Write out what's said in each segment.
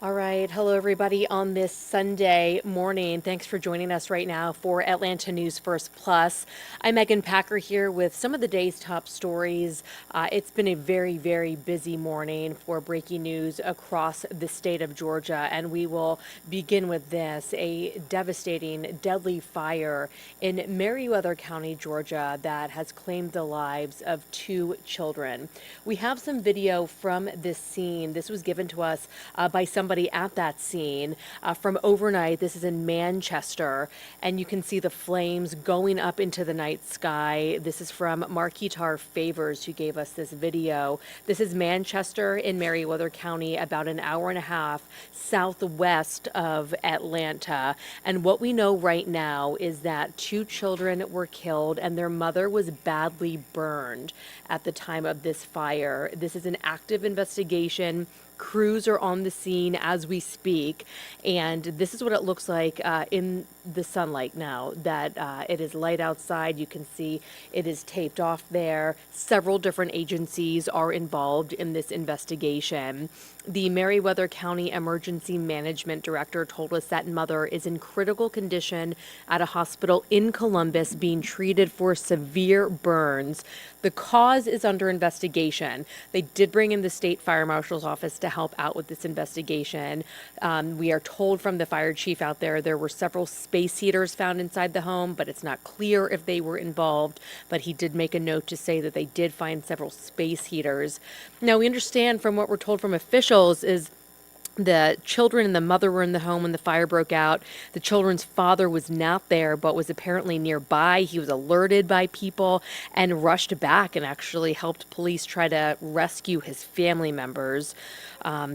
All right. Hello, everybody, on this Sunday morning. Thanks for joining us right now for Atlanta News First Plus. I'm Megan Packer here with some of the day's top stories. It's been a very, very busy morning for breaking news across the state of Georgia, and we will begin with this: a devastating, deadly fire in Meriwether County, Georgia, that has claimed the lives of 2 children. We have some video from this scene. This was given to us by somebody at that scene from overnight. This is in Manchester, and you can see the flames going up into the night sky. This is from Marquitar Favors, who gave us this video. This is Manchester in Meriwether County, about an hour and a half southwest of Atlanta. And what we know right now is that 2 children were killed and their mother was badly burned at the time of this fire. This is an active investigation. Crews are on the scene as we speak, and this is what it looks like in the sunlight now that it is light outside. You can see it is taped off there. Several different agencies are involved in this investigation. The Meriwether County Emergency Management Director told us that mother is in critical condition at a hospital in Columbus being treated for severe burns. The cause is under investigation. They did bring in the state fire marshal's office to help out with this investigation. We are told from the fire chief out there were several space heaters found inside the home, but it's not clear if they were involved. But he did make a note to say that they did find several space heaters. Now, we understand from what we're told from officials is the children and the mother were in the home when the fire broke out. The children's father was not there, but was apparently nearby. He was alerted by people and rushed back and actually helped police try to rescue his family members.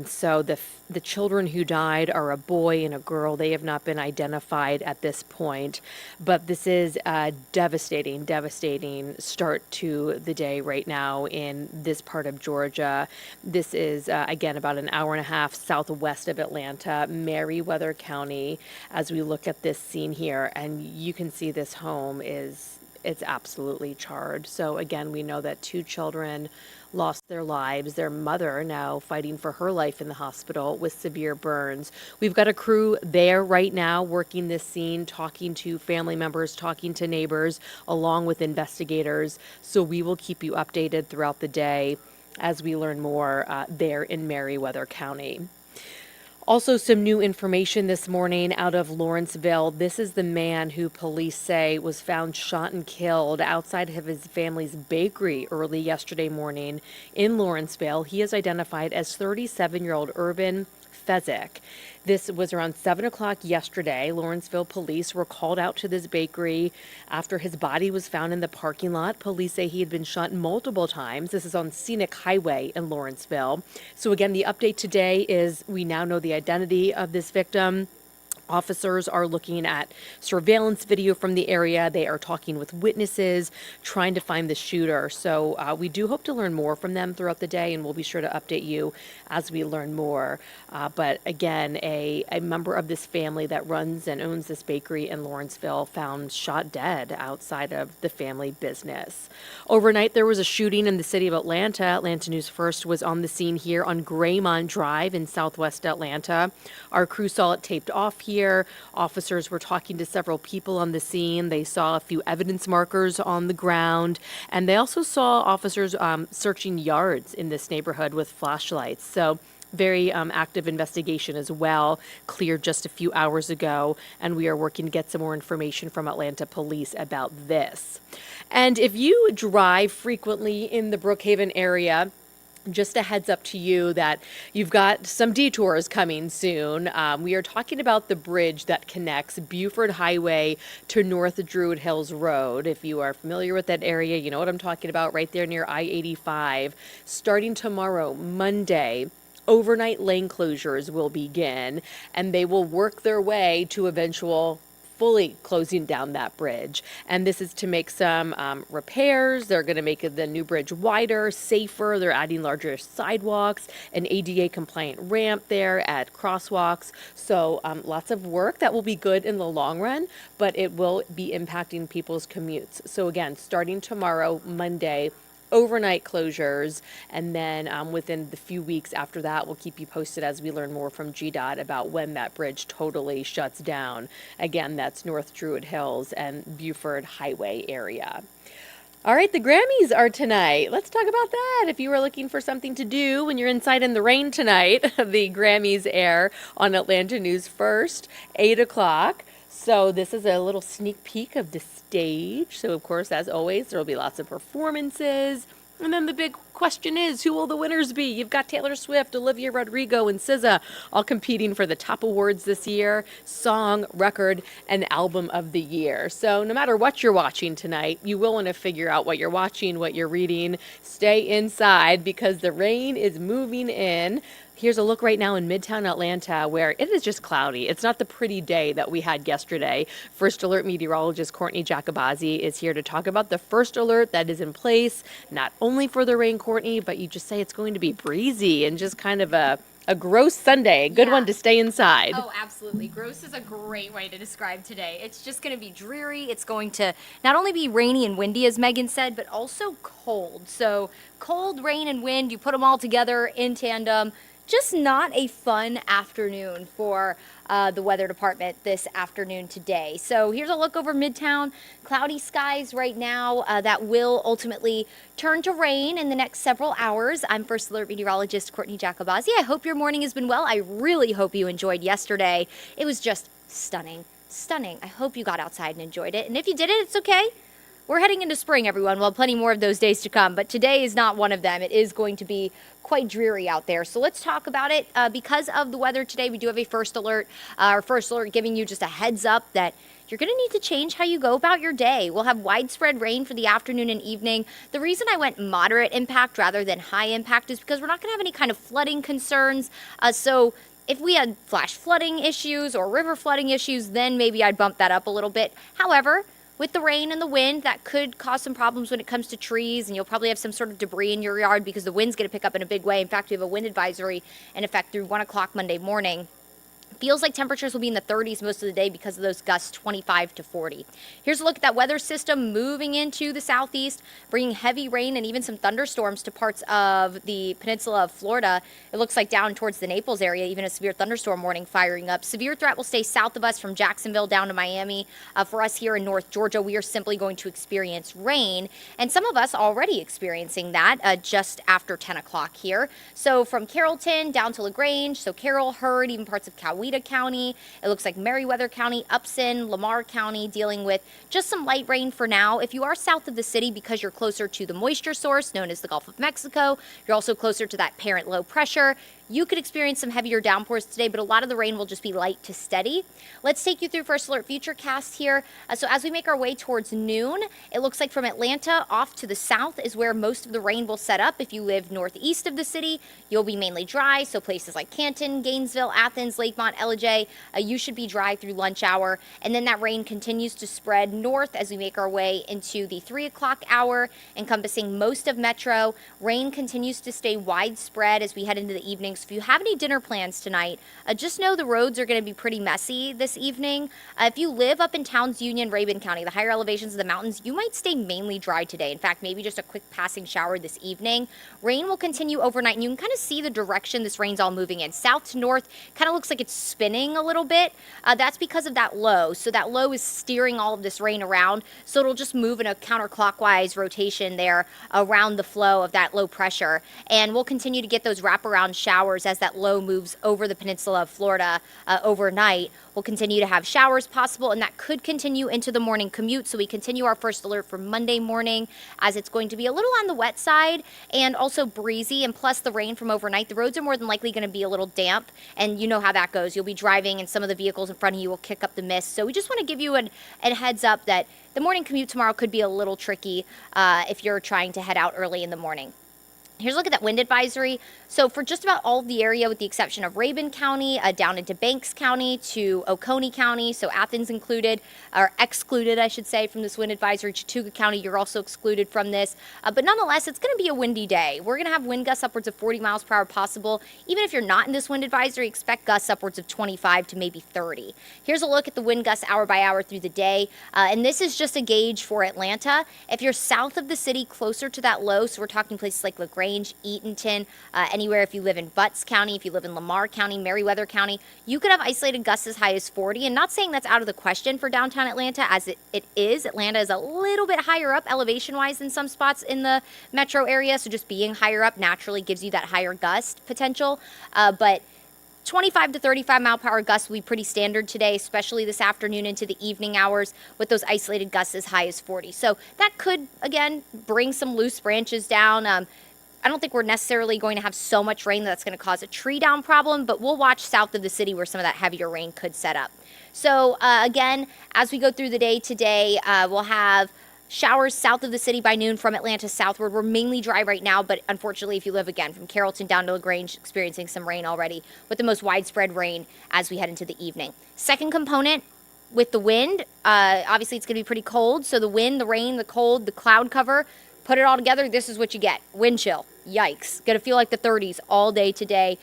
So the children who died are a boy and a girl. They have not been identified at this point, but this is a devastating, devastating start to the day right now in this part of Georgia. This is, again, about an hour and a half southwest of Atlanta, Meriwether County, as we look at this scene here, and you can see this home it's absolutely charred. So again, we know that 2 children lost their lives. Their mother now fighting for her life in the hospital with severe burns. We've got a crew there right now working this scene, talking to family members, talking to neighbors, along with investigators. So we will keep you updated throughout the day as we learn more there in Meriwether County. Also, some new information this morning out of Lawrenceville. This is the man who police say was found shot and killed outside of his family's bakery early yesterday morning in Lawrenceville. He is identified as 37-year-old Urban Fezzik. This was around 7 o'clock yesterday. Lawrenceville police were called out to this bakery after his body was found in the parking lot. Police say he had been shot multiple times. This is on Scenic Highway in Lawrenceville. So again, the update today is we now know the identity of this victim. Officers are looking at surveillance video from the area. They are talking with witnesses, trying to find the shooter. So we do hope to learn more from them throughout the day, and we'll be sure to update you as we learn more. But again, a member of this family that runs and owns this bakery in Lawrenceville found shot dead outside of the family business. Overnight, there was a shooting in the city of Atlanta. Atlanta News First was on the scene here on Graymont Drive in southwest Atlanta. Our crew saw it taped off here. Officers were talking to several people on the scene. They saw a few evidence markers on the ground, and they also saw officers searching yards in this neighborhood with flashlights. So very active investigation as well, cleared just a few hours ago, and we are working to get some more information from Atlanta police about this. And if you drive frequently in the Brookhaven area, just a heads up to you that you've got some detours coming soon. We are talking about the bridge that connects Buford Highway to North Druid Hills Road. If you are familiar with that area, you know what I'm talking about, right there near I-85. Starting tomorrow, Monday, overnight lane closures will begin, and they will work their way to eventual fully closing down that bridge. And this is to make some repairs. They're going to make the new bridge wider, safer. They're adding larger sidewalks, an ADA compliant ramp there at crosswalks. So lots of work that will be good in the long run, but it will be impacting people's commutes. So again, starting tomorrow, Monday, overnight closures. And then within the few weeks after that, we'll keep you posted as we learn more from GDOT about when that bridge totally shuts down. Again, that's North Druid Hills and Buford Highway area. All right, the Grammys are tonight. Let's talk about that. If you were looking for something to do when you're inside in the rain tonight, the Grammys air on Atlanta News First, 8 o'clock. So this is a little sneak peek of the stage. So, of course, as always, there will be lots of performances. And then the big question is, who will the winners be? You've got Taylor Swift, Olivia Rodrigo, and SZA all competing for the top awards this year, Song, Record, and Album of the Year. So no matter what you're watching tonight, you will want to figure out what you're watching, what you're reading. Stay inside because the rain is moving in. Here's a look right now in Midtown Atlanta where it is just cloudy. It's not the pretty day that we had yesterday. First Alert meteorologist Courtney Jacobazzi is here to talk about the first alert that is in place, not only for the rain, Courtney, but you just say it's going to be breezy and just kind of a gross Sunday. Good one to stay inside. Oh, absolutely. Gross is a great way to describe today. It's just going to be dreary. It's going to not only be rainy and windy, as Megan said, but also cold. So cold, rain, and wind, you put them all together in tandem. Just not a fun afternoon for the weather department this afternoon today. So here's a look over Midtown. Cloudy skies right now that will ultimately turn to rain in the next several hours. I'm First Alert meteorologist Courtney Jacobazzi. I hope your morning has been well. I really hope you enjoyed yesterday. It was just stunning, stunning. I hope you got outside and enjoyed it. And if you didn't, it's okay. We're heading into spring, everyone. We'll have plenty more of those days to come, but today is not one of them. It is going to be quite dreary out there. So let's talk about it. Because of the weather today, we do have a first alert. Our first alert giving you just a heads up that you're going to need to change how you go about your day. We'll have widespread rain for the afternoon and evening. The reason I went moderate impact rather than high impact is because we're not going to have any kind of flooding concerns. So if we had flash flooding issues or river flooding issues, then maybe I'd bump that up a little bit. However, with the rain and the wind, that could cause some problems when it comes to trees, and you'll probably have some sort of debris in your yard because the wind's going to pick up in a big way. In fact, we have a wind advisory in effect through 1 o'clock Monday morning. Feels like temperatures will be in the 30s most of the day because of those gusts 25 to 40. Here's a look at that weather system moving into the southeast, bringing heavy rain and even some thunderstorms to parts of the peninsula of Florida. It looks like down towards the Naples area, even a severe thunderstorm warning firing up. Severe threat will stay south of us from Jacksonville down to Miami. For us here in North Georgia, we are simply going to experience rain, and some of us already experiencing that just after 10 o'clock here. So from Carrollton down to LaGrange, so Carroll, Hurd, even parts of Coweta County. It looks like Meriwether County, Upson, Lamar County dealing with just some light rain for now. If you are south of the city because you're closer to the moisture source known as the Gulf of Mexico, you're also closer to that parent low pressure. You could experience some heavier downpours today, but a lot of the rain will just be light to steady. Let's take you through First Alert Futurecast here. So as we make our way towards noon, it looks like from Atlanta off to the south is where most of the rain will set up. If you live northeast of the city, you'll be mainly dry. So places like Canton, Gainesville, Athens, Lakemont, Ellijay, you should be dry through lunch hour. And then that rain continues to spread north as we make our way into the 3 o'clock hour, encompassing most of Metro. Rain continues to stay widespread as we head into the evening. So if you have any dinner plans tonight, just know the roads are going to be pretty messy this evening. If you live up in Towns Union, Rabun County, the higher elevations of the mountains, you might stay mainly dry today. In fact, maybe just a quick passing shower this evening. Rain will continue overnight, and you can kind of see the direction this rain's all moving in. South to north, kind of looks like it's spinning a little bit. That's because of that low. So that low is steering all of this rain around, so it'll just move in a counterclockwise rotation there around the flow of that low pressure. And we'll continue to get those wraparound showers as that low moves over the peninsula of Florida overnight. We'll continue to have showers possible, and that could continue into the morning commute. So we continue our first alert for Monday morning as it's going to be a little on the wet side and also breezy. And plus the rain from overnight, the roads are more than likely going to be a little damp. And you know how that goes. You'll be driving and some of the vehicles in front of you will kick up the mist. So we just want to give you a heads up that the morning commute tomorrow could be a little tricky if you're trying to head out early in the morning. Here's a look at that wind advisory. So for just about all of the area, with the exception of Rabun County, down into Banks County to Oconee County, so Athens included, or excluded, I should say, from this wind advisory. Chattooga County, you're also excluded from this. But nonetheless, it's going to be a windy day. We're going to have wind gusts upwards of 40 miles per hour possible. Even if you're not in this wind advisory, expect gusts upwards of 25 to maybe 30. Here's a look at the wind gusts hour by hour through the day. And this is just a gauge for Atlanta. If you're south of the city, closer to that low, so we're talking places like LaGrange, Eatonton, anywhere if you live in Butts County, if you live in Lamar County, Meriwether County, you could have isolated gusts as high as 40. And not saying that's out of the question for downtown Atlanta, as it is. Atlanta is a little bit higher up elevation-wise than some spots in the metro area, so just being higher up naturally gives you that higher gust potential. But 25 to 35 mile per hour gusts will be pretty standard today, especially this afternoon into the evening hours, with those isolated gusts as high as 40. So that could, again, bring some loose branches down. I don't think we're necessarily going to have so much rain that's going to cause a tree down problem, but we'll watch south of the city where some of that heavier rain could set up. So again, as we go through the day today, we'll have showers south of the city by noon from Atlanta southward. We're mainly dry right now, but unfortunately, if you live again from Carrollton down to LaGrange, experiencing some rain already, with the most widespread rain as we head into the evening. Second component, with the wind, obviously it's going to be pretty cold. So the wind, the rain, the cold, the cloud cover, put it all together, this is what you get. Wind chill. Yikes. Going to feel like the 30s all day today.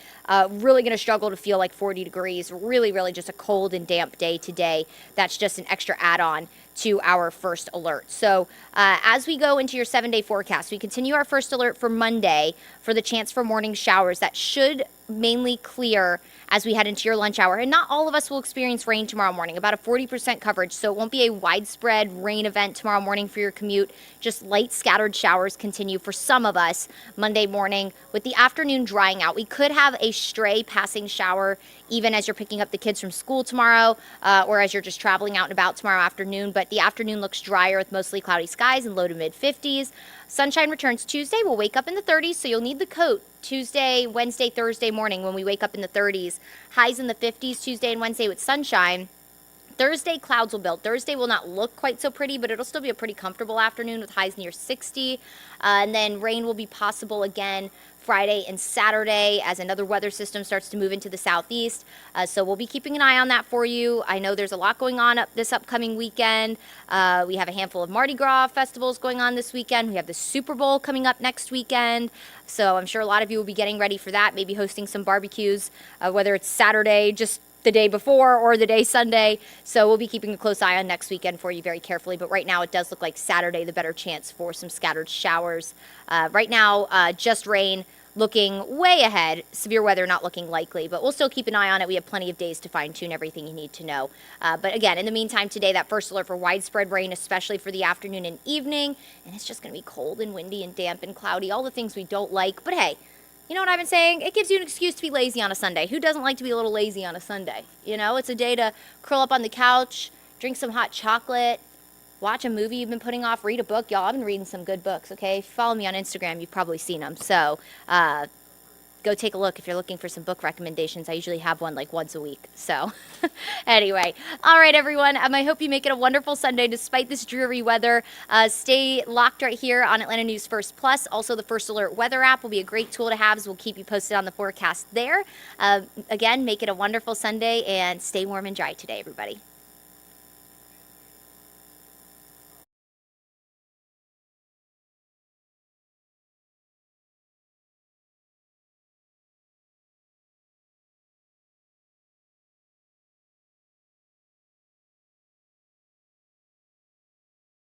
Really going to struggle to feel like 40 degrees. Really, really just a cold and damp day today. That's just an extra add-on to our first alert. So as we go into your 7-day forecast, we continue our first alert for Monday for the chance for morning showers. That should mainly clear as we head into your lunch hour. And not all of us will experience rain tomorrow morning, about a 40% coverage. So it won't be a widespread rain event tomorrow morning for your commute. Just light scattered showers continue for some of us Monday morning, with the afternoon drying out. We could have a stray passing shower even as you're picking up the kids from school tomorrow, or as you're just traveling out and about tomorrow afternoon. But the afternoon looks drier with mostly cloudy skies and low to mid 50s. Sunshine returns Tuesday. We'll wake up in the 30s, so you'll need the coat Tuesday, Wednesday, Thursday morning when we wake up in the 30s. Highs in the 50s Tuesday and Wednesday with sunshine. Thursday, clouds will build. Thursday will not look quite so pretty, but it'll still be a pretty comfortable afternoon with highs near 60. And then rain will be possible again Friday and Saturday as another weather system starts to move into the southeast. So we'll be keeping an eye on that for you. I know there's a lot going on this upcoming weekend. We have a handful of Mardi Gras festivals going on this weekend. We have the Super Bowl coming up next weekend. So I'm sure a lot of you will be getting ready for that, maybe hosting some barbecues, whether it's Saturday, just the day before, or the day Sunday. So we'll be keeping a close eye on next weekend for you very carefully. But right now it does look like Saturday the better chance for some scattered showers. Right now, just rain looking way ahead. Severe weather not looking likely, but we'll still keep an eye on it. We have plenty of days to fine tune everything you need to know. But again, in the meantime, today, that first alert for widespread rain, especially for the afternoon and evening. And it's just going to be cold and windy and damp and cloudy, all the things we don't like. But hey, you know what I've been saying? It gives you an excuse to be lazy on a Sunday. Who doesn't like to be a little lazy on a Sunday? You know, it's a day to curl up on the couch, drink some hot chocolate, watch a movie you've been putting off, read a book. Y'all, I've been reading some good books, okay? If you follow me on Instagram, you've probably seen them. So go take a look if you're looking for some book recommendations. I usually have one like once a week. So anyway, all right, everyone. I hope you make it a wonderful Sunday despite this dreary weather. Stay locked right here on Atlanta News First Plus. Also, the First Alert weather app will be a great tool to have, so we'll keep you posted on the forecast there. Again, make it a wonderful Sunday and stay warm and dry today, everybody.